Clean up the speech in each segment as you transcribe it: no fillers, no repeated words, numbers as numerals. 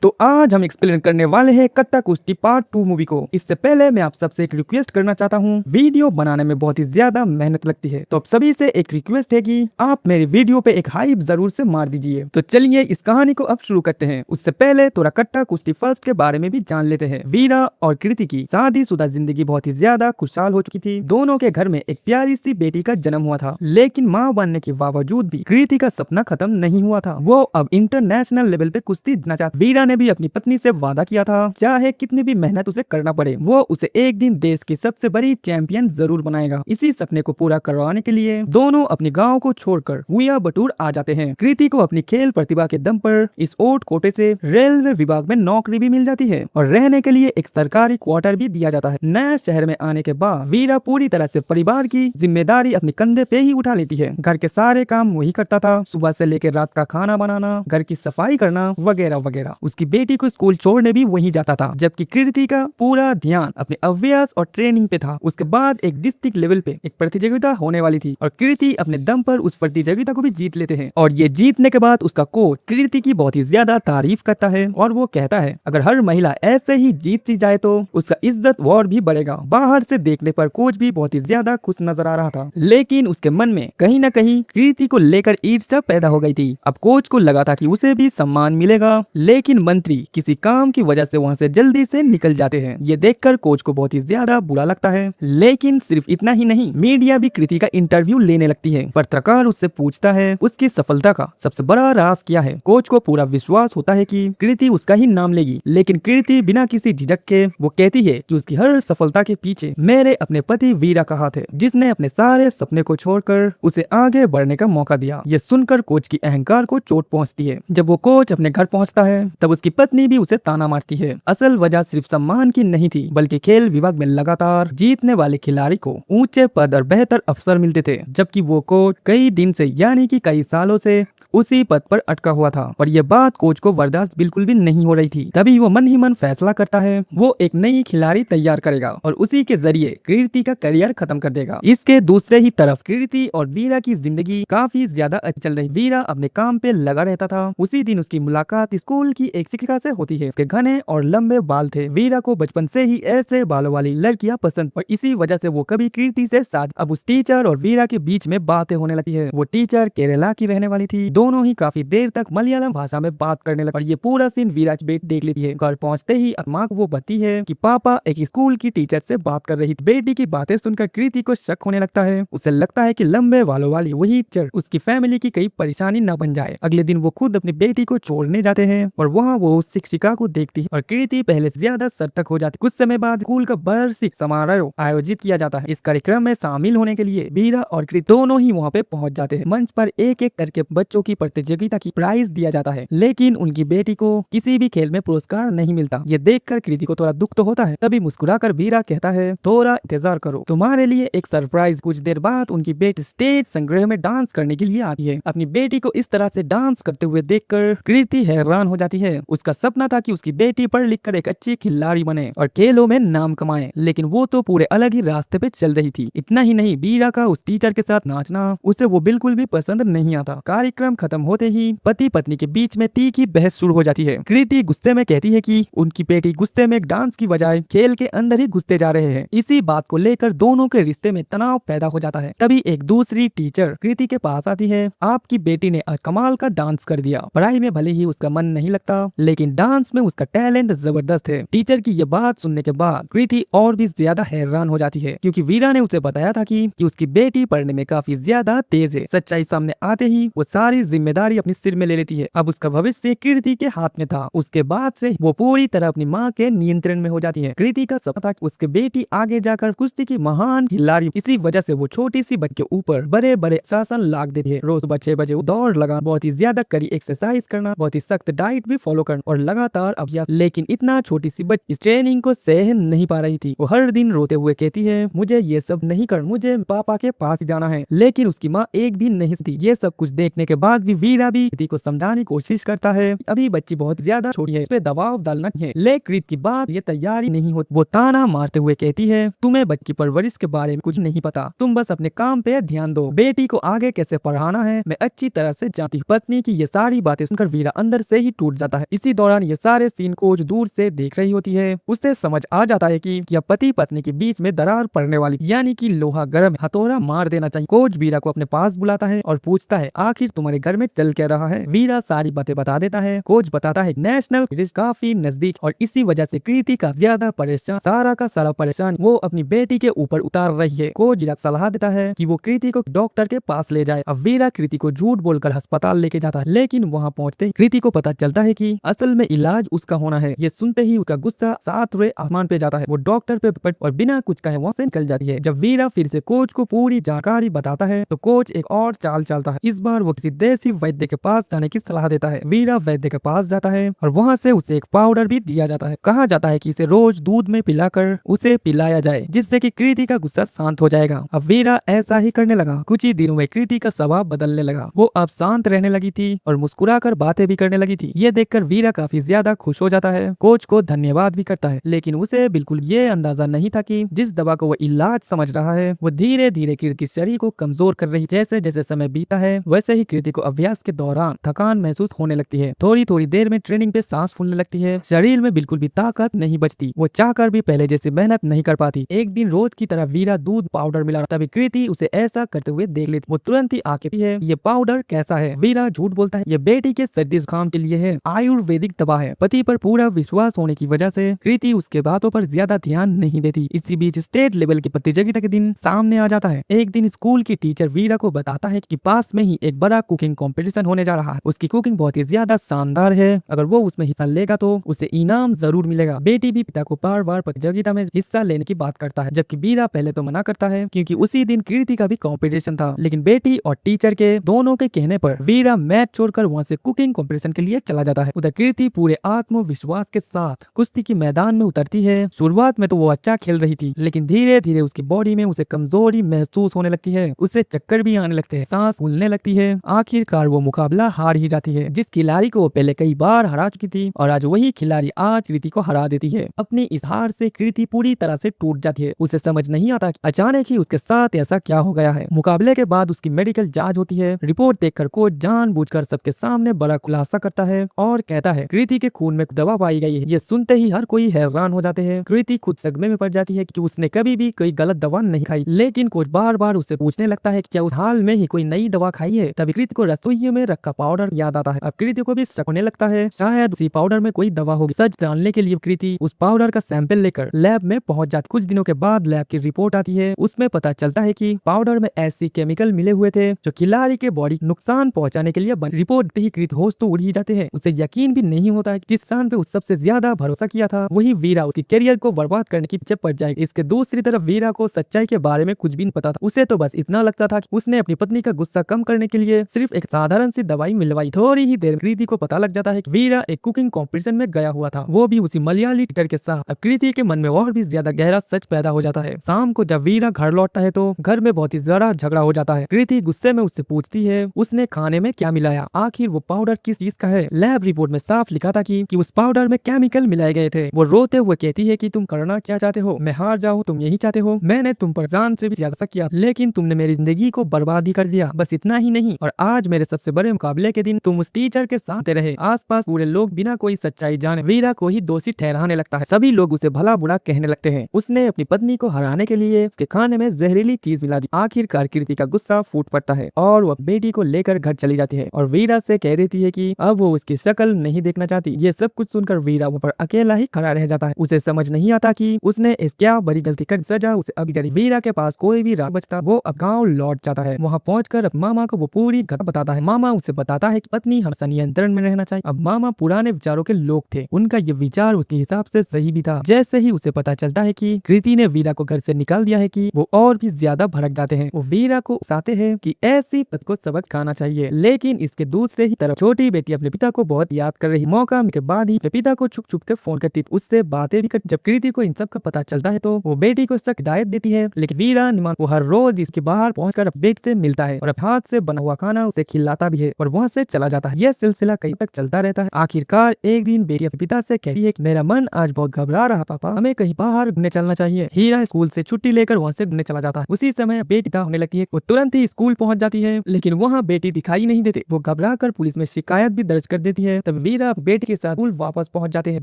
तो आज हम एक्सप्लेन करने वाले हैं कट्टा कुश्ती पार्ट 2 मूवी को। इससे पहले मैं आप सबसे एक रिक्वेस्ट करना चाहता हूँ। वीडियो बनाने में बहुत ही ज्यादा मेहनत लगती है, तो आप सभी से एक रिक्वेस्ट है कि आप मेरी वीडियो पे एक हाइप जरूर से मार दीजिए। तो चलिए इस कहानी को अब शुरू करते हैं। उससे पहले थोड़ा कट्टा कुश्ती फर्स्ट के बारे में भी जान लेते हैं। वीरा और कृति की शादीशुदा जिंदगी बहुत ही ज्यादा खुशहाल हो चुकी थी। दोनों के घर में एक प्यारी सी बेटी का जन्म हुआ था, लेकिन माँ बनने के बावजूद भी कृति का सपना खत्म नहीं हुआ था। वो अब इंटरनेशनल लेवल पे कुश्ती जीतना चाहती। वीरा ने भी अपनी पत्नी से वादा किया था, चाहे कितनी भी मेहनत उसे करना पड़े, वो उसे एक दिन देश की सबसे बड़ी चैंपियन जरूर बनाएगा। इसी सपने को पूरा करवाने के लिए दोनों अपने गांव को छोड़कर हुआ बटूर आ जाते हैं। कृति को अपनी खेल प्रतिभा के दम पर इस ओट कोटे से रेलवे विभाग में नौकरी भी मिल जाती है और रहने के लिए एक सरकारी क्वार्टर भी दिया जाता है। नए शहर में आने के बाद वीरा पूरी तरह से परिवार की जिम्मेदारी अपने कंधे पे ही उठा लेती है। घर के सारे काम वही करता था, सुबह से लेकर रात का खाना बनाना, घर की सफाई करना वगैरह वगैरह। उसकी बेटी को स्कूल छोड़ने भी वही जाता था, जबकि कृति का पूरा ध्यान अपने अभ्यास और ट्रेनिंग पे था। उसके बाद एक डिस्ट्रिक्ट लेवल पे एक प्रतियोगिता होने वाली थी और कृति अपने दम पर उस प्रतियोगिता को भी जीत लेते हैं। और ये जीतने के बाद उसका कोच कृति की बहुत ही ज्यादा तारीफ करता है और वो कहता है अगर हर महिला ऐसे ही जीतती जाए तो उसका इज्जत और भी बढ़ेगा। बाहर से देखने पर कोच भी बहुत ही ज्यादा खुश नजर आ रहा था, लेकिन उसके मन में कहीं न कहीं कृति को लेकर ईर्ष्या पैदा हो गई थी। अब कोच को लगा था कि उसे भी सम्मान मिलेगा, लेकिन मंत्री किसी काम की वजह से वहाँ से जल्दी से निकल जाते हैं। ये देखकर कोच को बहुत ही ज्यादा बुरा लगता है। लेकिन सिर्फ इतना ही नहीं, मीडिया भी कृति का इंटरव्यू लेने लगती है। पत्रकार उससे पूछता है उसकी सफलता का सबसे बड़ा राज क्या है। कोच को पूरा विश्वास होता है कि कृति उसका ही नाम लेगी, लेकिन कृति बिना किसी झिझक के वो कहती है कि उसकी हर सफलता के पीछे मेरे अपने पति वीरा का हाथ है, जिसने अपने सारे सपने को छोड़कर उसे आगे बढ़ने का मौका दिया। ये सुनकर कोच की अहंकार को चोट पहुंचती है। जब वो कोच अपने घर पहुंचता है तब उसकी पत्नी भी उसे ताना मारती है। असल वजह सिर्फ सम्मान की नहीं थी, बल्कि खेल विभाग में लगातार जीतने वाले खिलाड़ी को ऊंचे पद और बेहतर अवसर मिलते थे, जबकि वो कोच कई दिन से यानी कि कई सालों से उसी पद पर अटका हुआ था। और ये बात कोच को बर्दाश्त बिल्कुल भी नहीं हो रही थी। तभी वो मन ही मन फैसला करता है वो एक नई खिलाड़ी तैयार करेगा और उसी के जरिए कृति का करियर खत्म कर देगा। इसके दूसरे ही तरफ कृति और वीरा की जिंदगी काफी ज्यादा अच्छी चल रही। वीरा अपने काम पे लगा रहता था। उसी दिन उसकी मुलाकात स्कूल की एक शिक्षिका से होती है। उसके घने और लंबे बाल थे। वीरा को बचपन से ही ऐसे बालों वाली लड़कियां पसंद और इसी वजह से वो कभी कृति से साथ। अब उस टीचर और वीरा के बीच में बातें होने लगती है। वो टीचर केरला की रहने वाली थी। दोनों ही काफी देर तक मलयालम भाषा में बात करने लगे और ये पूरा सीन वीरा की बेटी देख लेती है। घर पहुंचते ही माँ को वो बताती है कि पापा एक स्कूल की टीचर से बात कर रही थी। बेटी की बातें सुनकर कृति को शक होने लगता है। उसे लगता है कि लंबे बालों वाली वही टीचर उसकी फैमिली की कई परेशानी न बन जाए। अगले दिन वो खुद अपनी बेटी को छोड़ने जाते हैं और वहाँ वो उस शिक्षिका को देखती है और कृति पहले से ज्यादा सतर्क हो जाती। कुछ समय बाद स्कूल का वार्षिक समारोह आयोजित किया जाता है। इस कार्यक्रम में शामिल होने के लिए वीरा और कृति दोनों ही वहाँ पे पहुँच जाते हैं। मंच पर एक एक करके बच्चों की प्रतियोगिता की प्राइज दिया जाता है, लेकिन उनकी बेटी को किसी भी खेल में पुरस्कार नहीं मिलता। ये देखकर कृति को थोड़ा दुख तो होता है। तभी मुस्कुराकर वीरा कहता है थोड़ा इंतजार करो, तुम्हारे लिए एक सरप्राइज। कुछ देर बाद उनकी बेटी स्टेज संग्रह में डांस करने के लिए आती है। अपनी बेटी को इस तरह से डांस करते हुए देखकर कृति हैरान हो जाती है। उसका सपना था कि उसकी बेटी पढ़ लिख कर एक अच्छी खिलाड़ी बने और खेलों में नाम कमाए, लेकिन वो तो पूरे अलग ही रास्ते पे चल रही थी। इतना ही नहीं, वीरा का उस टीचर के साथ नाचना उसे वो बिल्कुल भी पसंद नहीं आता। कार्यक्रम खत्म होते ही पति पत्नी के बीच में तीखी बहस शुरू हो जाती है। कृति गुस्से में कहती है कि उनकी बेटी गुस्से में डांस की बजाय खेल के अंदर ही घुसते जा रहे हैं। इसी बात को लेकर दोनों के रिश्ते में तनाव पैदा हो जाता है। तभी एक दूसरी टीचर कृति के पास आती है। आपकी बेटी ने आज कमाल का डांस कर दिया। पढ़ाई में भले ही उसका मन नहीं लगता, लेकिन डांस में उसका टैलेंट जबरदस्त है। टीचर की ये बात सुनने के बाद कृति और भी ज्यादा हैरान हो जाती है, क्योंकि वीरा ने उसे बताया था कि उसकी बेटी पढ़ने में काफी ज्यादा तेज है। सच्चाई सामने आते ही वो सारी जिम्मेदारी अपने सिर में ले लेती है। अब उसका भविष्य कृति के हाथ में था। उसके बाद से वो पूरी तरह अपनी माँ के नियंत्रण में हो जाती है। कृति का सपना था कि उसकी बेटी आगे जाकर कुश्ती की महान खिलाड़ी। इसी वजह से वो छोटी सी बच्चे के ऊपर बड़े बड़े शासन लाग देती है। रोज सुबह 6 बजे दौड़ लगा, बहुत ही ज्यादा कड़ी एक्सरसाइज करना, बहुत ही सख्त डाइट भी फॉलो करना और लगातार अभ्यास। लेकिन इतना छोटी सी बच्ची इस ट्रेनिंग को सह नहीं पा रही थी। वो हर दिन रोते हुए कहती है मुझे ये सब नहीं कर, मुझे पापा के पास जाना है। लेकिन उसकी माँ एक भी नहीं थी। ये सब कुछ देखने के बाद भी वीरा भी कृति को समझाने की कोशिश करता है। अभी बच्ची बहुत ज्यादा छोटी है, इस पे दबाव डालना है। लेकिन कृति की बात ये तैयारी नहीं होती। वो ताना मारते हुए कहती है तुम्हें बच्ची परवरिश के बारे में कुछ नहीं पता, तुम बस अपने काम पे ध्यान दो। बेटी को आगे कैसे पढ़ाना है मैं अच्छी तरह से जानती हूँ। पत्नी की ये सारी बातें सुनकर वीरा अंदर से ही टूट जाता है। इसी दौरान ये सारे सीन कोच दूर से देख रही होती है। उसे समझ आ जाता है कि यह पति पत्नी के बीच में दरार पड़ने वाली, यानी कि लोहा गर्म है, हथौड़ा मार देना चाहिए। कोच वीरा को अपने पास बुलाता है और पूछता है आखिर तुम्हारे घर में चल क्या रहा है। वीरा सारी बातें बता देता है। कोच बताता है नेशनल क्रिकेट काफी नजदीक और इसी वजह से कृति का ज्यादा परेशान, सारा का सारा परेशान वो अपनी बेटी के ऊपर उतार रही है। कोच वीरा सलाह देता है कि वो कृति को डॉक्टर के पास ले जाए। अब वीरा कृति को झूठ बोलकर अस्पताल लेके जाता है, लेकिन वहाँ पहुँचते ही कृति को पता चलता है कि असल में इलाज उसका होना है। ये सुनते ही उसका गुस्सा सातवें आसमान पे जाता है। वो डॉक्टर पे पट और बिना कुछ कहे वहाँ से निकल जाती है। जब वीरा फिर से कोच को पूरी जानकारी बताता है तो कोच एक और चाल चलता है। इस बार वो किसी देसी वैद्य के पास जाने की सलाह देता है। वीरा वैद्य के पास जाता है और वहाँ से उसे एक पाउडर भी दिया जाता है। कहा जाता है कि इसे रोज दूध में पिलाकर उसे पिलाया जाए, जिससे कि कृति का गुस्सा शांत हो जाएगा। अब वीरा ऐसा ही करने लगा। कुछ ही दिनों में कृति का स्वभाव बदलने लगा। वो अब शांत रहने लगी थी और मुस्कुराकर बातें भी करने लगी थी। ये देखकर वीरा काफी ज्यादा खुश हो जाता है। कोच को धन्यवाद भी करता है, लेकिन उसे बिल्कुल ये अंदाजा नहीं था कि जिस दवा को वो इलाज समझ रहा है वो धीरे धीरे कृति के शरीर को कमजोर कर रही। जैसे जैसे समय बीता है वैसे ही कृति को अभ्यास के दौरान थकान महसूस होने लगती है। थोड़ी थोड़ी देर में ट्रेनिंग पे सांस फूलने लगती है। शरीर में बिल्कुल भी ताकत नहीं बचती। वो चाहकर भी पहले जैसे मेहनत नहीं कर पाती। एक दिन रोज की तरह वीरा दूध पाउडर मिला, तभी कृति उसे ऐसा करते हुए देख लेती। वो तुरंत ही आके भी है, ये पाउडर कैसा है? वीरा झूठ बोलता है, ये बेटी के सर्दी जुकाम के लिए है, आयुर्वेदिक दवा है। पति पर पूरा विश्वास होने की वजह से कृति उसके बातों पर ज्यादा ध्यान नहीं देती। इसी बीच स्टेट लेवल की प्रतियोगिता के दिन सामने आ जाता है। एक दिन स्कूल की टीचर वीरा को बताता है कि पास में ही एक बड़ा कुकिंग कंपटीशन होने जा रहा है। उसकी कुकिंग बहुत ही ज्यादा शानदार है, अगर वो उसमें हिस्सा लेगा तो उसे इनाम जरूर मिलेगा। बेटी भी पिता को बार बार प्रतियोगिता में हिस्सा लेने की बात करता है, जबकि वीरा पहले तो मना करता है क्योंकि उसी दिन कृति का भी कंपटीशन था। लेकिन बेटी और टीचर के दोनों के कहने पर वीरा मैच छोड़कर वहाँ से कुकिंग कंपटीशन के लिए चला जाता है। उधर कृति पूरे आत्मविश्वास के साथ कुश्ती के मैदान में उतरती है। शुरुआत में तो वो अच्छा खेल रही थी, लेकिन धीरे धीरे उसकी बॉडी में उसे कमजोरी महसूस होने लगती है। उसे चक्कर भी आने लगते हैं, सांस फूलने लगती है। आखिरकार वो मुकाबला हार ही जाती है। जिस खिलाड़ी को वो पहले कई बार हरा चुकी थी और आज वही खिलाड़ी आज कृति को हरा देती है। अपनी इस हार से कृति पूरी तरह से टूट जाती है। उसे समझ नहीं आता कि अचानक ही उसके साथ ऐसा क्या हो गया है। मुकाबले के बाद उसकी मेडिकल जांच होती है। रिपोर्ट देखकर कोच जानबूझकर सबके सामने बड़ा खुलासा करता है और कहता है कृति के खून में दवा पाई गई है। ये सुनते ही हर कोई हैरान हो जाते हैं। कृति खुद सदमे में पड़ जाती है कि उसने कभी भी कोई गलत दवा नहीं खाई, लेकिन कोच बार बार उससे पूछने लगता है कि क्या उस हाल में ही कोई नई दवा खाई है। तभी कृति को रसोई में रखा पाउडर याद आता है। अब कृति को भी शक होने लगता है शायद उसी पाउडर में कोई दवा होगी। सच जानने के लिए कृति उस पाउडर का सैंपल लेकर लैब में पहुंच जाती। कुछ दिनों के बाद लैब की रिपोर्ट आती है। उसमें पता चलता है कि पाउडर में ऐसी केमिकल मिले हुए थे जो खिलाड़ी के बॉडी नुकसान पहुंचाने के लिए बने। रिपोर्ट ही कृति होश तो उड़ ही जाते हैं। उसे यकीन भी नहीं होता है जिस इंसान पे उस सबसे ज्यादा भरोसा किया था वही वीरा उसकी करियर को बर्बाद करने की पीछे पड़ जाएगी। इसके दूसरी तरफ वीरा को सच्चाई के बारे में कुछ भी नहीं पता था। उसे तो बस इतना लगता था कि उसने अपनी पत्नी का गुस्सा कम करने के लिए सिर्फ एक साधारण सी दवाई मिलवाई। थोड़ी ही देर कृति को पता लग जाता है कि वीरा एक कुकिंग कॉम्पिटिशन में गया हुआ था, वो भी उसी मलयाली टीचर के साथ। अब कृति के मन में और भी ज्यादा गहरा सच पैदा हो जाता है। शाम को जब वीरा घर लौटता है तो घर में बहुत ही ज्यादा झगड़ा हो जाता है। कृति गुस्से में उससे पूछती है उसने खाने में क्या मिलाया, आखिर वो पाउडर किस चीज का है। लैब रिपोर्ट में साफ लिखा था कि उस पाउडर में केमिकल मिलाए गए थे। वो रोते हुए कहती है कि तुम करना क्या चाहते हो, मैं हार जाऊं तुम यही चाहते हो। मैंने तुम पर जान से भी ज्यादा शक किया, लेकिन तुमने मेरी जिंदगी को बर्बाद ही कर दिया। बस इतना ही नहीं, और आज मेरे सबसे बड़े मुकाबले के दिन तुम उस टीचर के साथ रहे। आसपास पूरे लोग बिना कोई सच्चाई जाने वीरा को ही दोषी ठहराने लगता है। सभी लोग उसे भला बुरा कहने लगते हैं। उसने अपनी पत्नी को हराने के लिए उसके खाने में जहरीली चीज मिला दी। आखिरकार कृति का गुस्सा फूट पड़ता है और वो बेटी को लेकर घर चली जाती है और वीरा से कह देती है कि अब वो उसकी शक्ल नहीं देखना चाहती। ये सब कुछ सुनकर वीरा वहाँ पर अकेला ही खड़ा रह जाता है। उसे समझ नहीं आता कि उसने इस क्या बड़ी गलती कर सजा उसे अभी तक। वीरा के पास कोई भी राह बचता, वो अब गाँव लौट जाता है। वहाँ पहुंचकर मामा को वो पूरी घटना बताता है। मामा उसे बताता है कि पत्नी हमेशा नियंत्रण में रहना चाहिए। अब मामा पुराने विचारों के लोग थे, उनका ये विचार उसके हिसाब से सही भी था। जैसे ही उसे पता चलता है कि कृति ने वीरा को घर से निकाल दिया है कि वो और भी ज्यादा भड़क जाते हैं। वो वीरा को उकसाते हैं कि ऐसी पत्नी को सबक खाना चाहिए। लेकिन इसके दूसरे ही तरफ छोटी बेटी अपने पिता को बहुत याद कर रही। मौका के बाद ही पिता को छुप छुप के फोन करती, उससे बातें भी कर। जब कृति को इन सब का पता चलता है तो वो बेटी को सख्त हिदायत देती है, लेकिन वीरा वो हर रोज इसके बाहर पहुंचकर बेटी से मिलता है और हाथ से बना हुआ खाना उसे खिलाता भी है और वहाँ से चला जाता है। यह सिलसिला कई तक चलता रहता है। आखिरकार एक दिन बेटी अपने पिता से कहती है, मेरा मन आज बहुत घबरा रहा पापा, हमें कहीं बाहर घूमने चलना चाहिए। हीरा स्कूल से छुट्टी लेकर वहाँ से घूमने चला जाता है। उसी समय बेटी होने लगती है। वो तुरंत ही स्कूल पहुंच जाती है, लेकिन वहाँ बेटी दिखाई नहीं देती। वो घबरा कर पुलिस में शिकायत भी दर्ज कर देती है। तब जब वीरा बेटी के साथ स्कूल वापस पहुंच जाते हैं,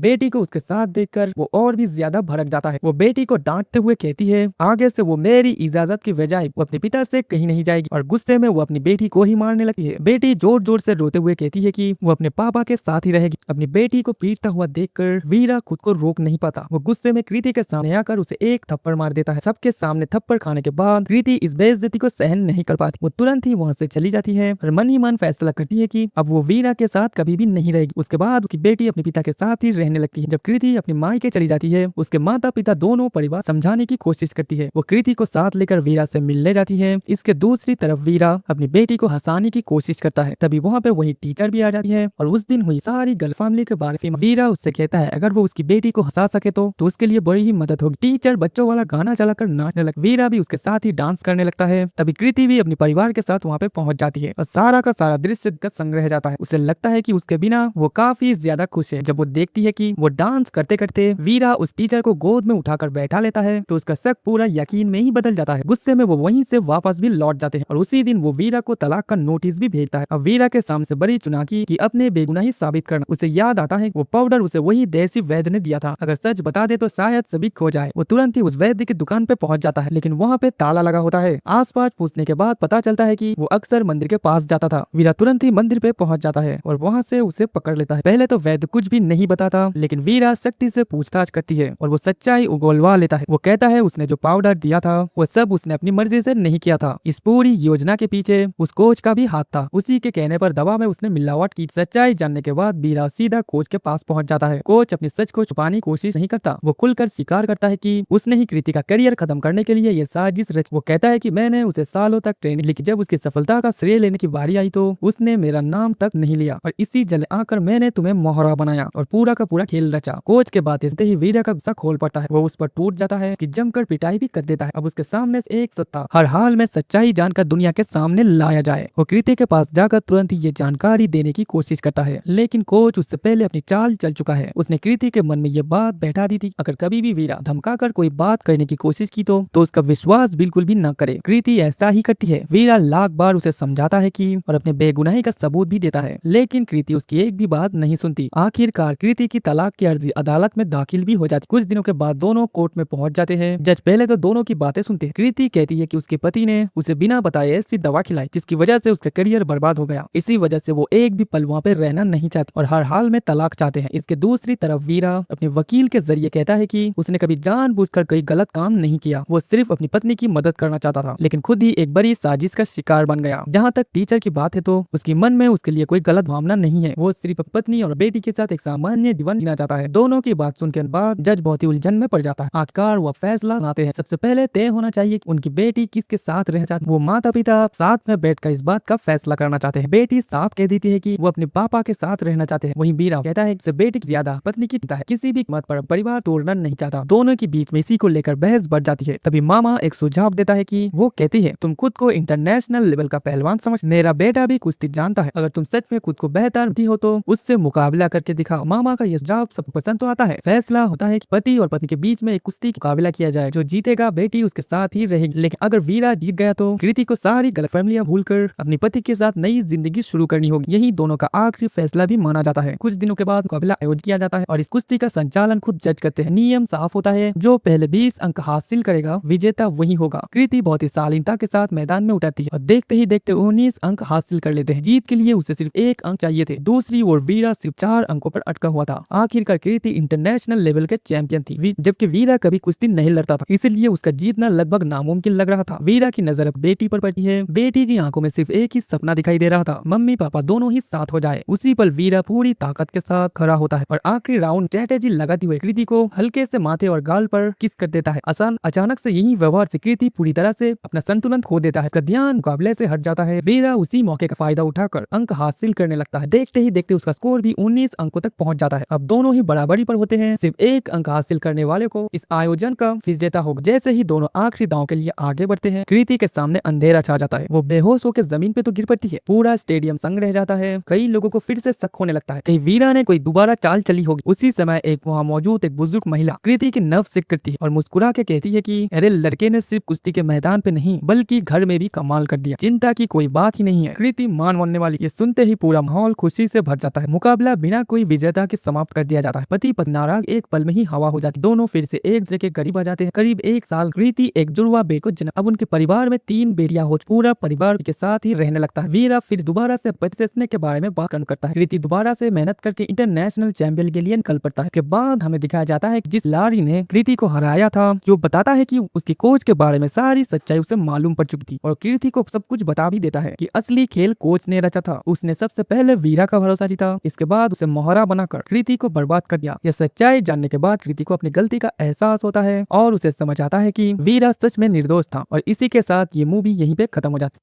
बेटी को उसके साथ देखकर वो और भी ज्यादा भड़क जाता है। वो बेटी को डांटते हुए कहती है आगे से वो मेरी इजाजत की बजाय वो अपने पिता से कहीं नहीं जाएगी, और गुस्से में वो अपनी बेटी को ही मारने लगती है। बेटी जोर जोर से रोते हुए कहती है कि वो अपने पापा के साथ ही रहेगी। अपनी बेटी को पीटता हुआ देखकर वीरा खुद को रोक नहीं पाता। वो गुस्से में कृति के सामने आकर उसे एक थप्पड़ मार देता है। सबके सामने थप्पड़ खाने के बाद कृति इस बेइज्जती को सहन नहीं कर पाती। वो तुरंत ही वहाँ से चली जाती है और मन ही मन फैसला करती है कि अब वो वीरा के साथ कभी भी नहीं रहेगी। उसके बाद उसकी बेटी अपने पिता के साथ ही रहने लगती है। जब कृति अपनी मायके चली जाती है, उसके माता पिता दोनों परिवार समझाने की कोशिश करती है। वो कृति को साथ लेकर वीरा से मिलने जाती है। इसके दूसरी तरफ वीरा अपनी बेटी को हंसाने की कोशिश करता है। तभी वहाँ पे वही टीचर भी आ जाती है और उस दिन हुई सारी गलत फैमिली के बारे में वीरा उससे कहता है अगर वो उसकी बेटी को हंसा सके तो उसके लिए बड़ी ही मदद होगी। टीचर बच्चों वाला गाना चलाकर नाचने लगता है। वीरा भी उसके साथ ही डांस करने लगता है। तभी कृति भी अपने परिवार के साथ वहाँ पे पहुंच जाती है और सारा का सारा दृश्य संग रह जाता है। उसे लगता है कि उसके बिना वो काफी ज्यादा खुश है। जब वो देखती है कि वो डांस करते करते वीरा उस टीचर को गोद में उठाकर बैठा लेता है तो उसका शक पूरा यकीन में ही बदल जाता है। गुस्से में वो वहीं से वापस भी लौट जाते हैं और उसी दिन वो वीरा को तलाक का नोटिस भी भेजता है। अब वीरा के सामने से बड़ी चुनौती कि अपने बेगुनाही साबित करना। उसे याद आता है वो पाउडर उसे वही देसी वैद्य ने दिया था, अगर सच बता दे तो शायद सभी खो जाए। वो तुरंत ही उस वैद्य की दुकान पे पहुंच जाता है, लेकिन वहाँ पे ताला लगा होता है। आसपास पूछने के बाद पता चलता है कि वो अक्सर मंदिर के पास जाता था। वीरा तुरंत ही मंदिर पे पहुंच जाता है और वहाँ से उसे पकड़ लेता है। पहले तो वैद्य कुछ भी नहीं बताता, लेकिन वीरा शक्ति से पूछताछ करती है और वो सच्चाई उगलवा लेता है। वो कहता है उसने जो पाउडर दिया था वो सब उसने अपनी मर्जी से नहीं किया था। इस पूरी योजना के पीछे उस कोच का भी हाथ था। उसी के कहने पर दवा में उसने मिलावट की। सच्चाई जानने के बाद वीरा सीधा कोच के पास पहुंच जाता है। कोच अपनी सच को छुपाने की कोशिश नहीं करता। वो खुलकर स्वीकार करता है कि उसने ही कृति का करियर खत्म करने के लिए ये साजिश रची। वो कहता है कि मैंने उसे सालों तक ट्रेनिंग, लेकिन जब उसकी सफलता का श्रेय लेने की बारी आई तो उसने मेरा नाम तक नहीं लिया और इसी जल आकर मैंने तुम्हें मोहरा बनाया और पूरा का पूरा खेल रचा। कोच के बात सुनते ही वीरा का गुस्सा खोल पड़ता है। वो उस पर टूट जाता है कि जमकर पिटाई भी कर देता है। अब उसके सामने से एक सत्ता हर हाल में सच्चाई जानकर दुनिया के सामने लाया जाए। वो कृति के पास जाकर तुरंत ही ये जानकारी देने की कोशिश करता है, लेकिन कोच उससे पहले अपनी चाल चल चुका है। उसने कृति के मन में ये बात बैठा दी थी अगर कभी भी वीरा धमकाकर कोई बात करने की कोशिश की तो उसका विश्वास बिल्कुल भी न करे। कृति ऐसा ही करती है। वीरा लाख बार उसे समझाता है कि और अपने बेगुनाही का सबूत भी देता है, लेकिन कृति उसकी एक भी बात नहीं सुनती। आखिरकार कृति की तलाक की अर्जी अदालत में दाखिल भी हो जाती। कुछ दिनों के बाद दोनों कोर्ट में पहुंच जाते हैं। जज पहले तो दोनों की बातें सुनते हैं। कृति कहती है कि उसके पति ने उसे बिना बताए ऐसी दवा खिलाई जिसकी वजह से उसका करियर बर्बाद हो गया। इसी वजह से वो एक भी पल वहाँ पे रहना नहीं चाहती और हर हाल में तलाक चाहते हैं। इसके दूसरी तरफ वीरा अपने वकील के जरिए कहता है कि उसने कभी जानबूझकर कोई गलत काम नहीं किया। वो सिर्फ अपनी पत्नी की मदद करना चाहता था, लेकिन खुद ही एक बड़ी साजिश का शिकार बन गया। जहाँ तक टीचर की बात है तो उसके मन में उसके लिए कोई गलत भावना नहीं है। वो सिर्फ पत्नी और बेटी के साथ एक सामान्य जीवन जीना चाहता है। दोनों की बात सुनने के बाद जज बहुत ही उलझन में पड़ जाता है। आखिरकार वो फैसला सुनाते हैं। सबसे पहले तय होना चाहिए कि उनकी बेटी किसके साथ रहना चाहती है। वो माता पिता साथ में बैठकर इस बात का फैसला करना चाहते हैं। बेटी साफ कह देती है कि वो अपने पापा के साथ रहना चाहते हैं। वहीं वीरा कहता है कि बेटी की ज्यादा पत्नी की चिंता है, किसी भी कीमत पर परिवार तोड़ना नहीं चाहता। दोनों के बीच में इसी को लेकर बहस बढ़ जाती है। तभी मामा एक सुझाव देता है कि वो कहती है तुम खुद को इंटरनेशनल लेवल का पहलवान समझ, मेरा बेटा भी कुश्ती जानता है, अगर तुम सच में खुद को बेहतर भी हो तो उससे मुकाबला करके दिखाओ। मामा का यह सुझाव सब पसंद तो आता है। फैसला होता है कि पति और पत्नी के बीच में एक कुश्ती मुकाबला किया जाए। जो जीतेगा बेटी उसके साथ ही रहेगी, लेकिन अगर वीरा जीत गया तो कृति को सारी गलतफहमियां भूलकर अपने पति के साथ नई जिंदगी शुरू करनी होगी। यही दोनों का आखिरी फैसला भी माना जाता है। कुछ दिनों के बाद मुकाबला आयोजित किया जाता है और इस कुश्ती का संचालन खुद जज करते हैं। नियम साफ होता है, जो पहले 20 अंक हासिल करेगा विजेता वही होगा। कृति बहुत ही शालीनता के साथ मैदान में उतरती है और देखते ही देखते 19 अंक हासिल कर लेते हैं। जीत के लिए उसे सिर्फ 1 अंक चाहिए थे। दूसरी ओर वीरा सिर्फ 4 अंकों पर अटका हुआ था। आखिरकार कृति इंटरनेशनल लेवल के चैंपियन थी, जबकि वीरा कभी कुश्ती नहीं लड़ता था, इसलिए उसका जीतना लगभग नामुमकिन लग रहा था। वीरा की नजर अब बेटी पर पड़ी है। बेटी की आंखों में सिर्फ एक ही सपना दिखाई दे रहा था, मम्मी पापा दोनों ही साथ हो जाए। उसी पल वीरा पूरी ताकत के साथ खड़ा होता है और आखिरी राउंड स्ट्रेटेजी लगाते हुए कृति को हल्के से माथे और गाल पर किस कर देता है। अचानक से यही व्यवहार से कृति पूरी तरह से अपना संतुलन खो देता है। इसका ध्यान मुकाबले से हट जाता है। वीरा उसी मौके का फायदा उठाकर अंक हासिल करने लगता है। देखते ही देखते उसका स्कोर भी 19 अंकों तक पहुंच जाता है। अब दोनों ही बराबरी पर होते हैं। सिर्फ 1 अंक हासिल करने वाले को इस आयोजन का विजेता होगा। जैसे ही दोनों आखिरी दांव के लिए आगे बढ़ते हैं, कृति के सामने अंधेरा छा जाता है। वो बेहोश होकर जमीन पे तो गिर पड़ती है। पूरा स्टेडियम संग रह जाता है। कई लोगों को फिर से शक होने लगता है कहीं वीरा ने कोई दोबारा चाल चली होगी। उसी समय एक वहाँ मौजूद एक बुजुर्ग महिला कृति की नर्व चेक करती है और मुस्कुरा के कहती है कि अरे लड़के ने सिर्फ कुश्ती के मैदान पे नहीं बल्कि घर में भी कमाल कर दिया, चिंता की कोई बात ही नहीं है। कृति मान मानने वाली। ये सुनते ही पूरा माहौल खुशी से भर जाता है। मुकाबला बिना कोई विजेता के समाप्त कर दिया जाता है। पति पत्नी नाराज एक पल में ही हवा हो जाती। दोनों फिर से एक दूसरे के करीब आ जाते हैं। करीब 1 साल कृति एक जुड़वा बेटे को जन्म। अब उनके परिवार में 3 बेटियां हो। पूरा परिवार के साथ ही रहने लगता है। वीरा फिर दोबारा से पति के बारे में बात करता है। कृति दोबारा से मेहनत करके इंटरनेशनल चैंपियन के लिए निकल पड़ता है। इसके बाद हमें दिखाया जाता है कि जिस लारी ने कृति को हराया था, जो बताता है कि उसकी कोच के बारे में सारी सच्चाई उसे मालूम पड़ चुकी थी और कृति को सब कुछ बता भी देता है कि असली खेल कोच ने रचा था। उसने सबसे पहले वीरा का भरोसा जीता, इसके बाद उसे मोहरा बनाकर कृति को बर्बाद कर दिया। यह सच्चाई जानने के बाद कृति को अपनी गलती का एहसास होता है और उसे समझ आता है कि वीरा सच में निर्दोष था। और इसी के साथ ये मूवी यहीं पे खत्म हो जाती है।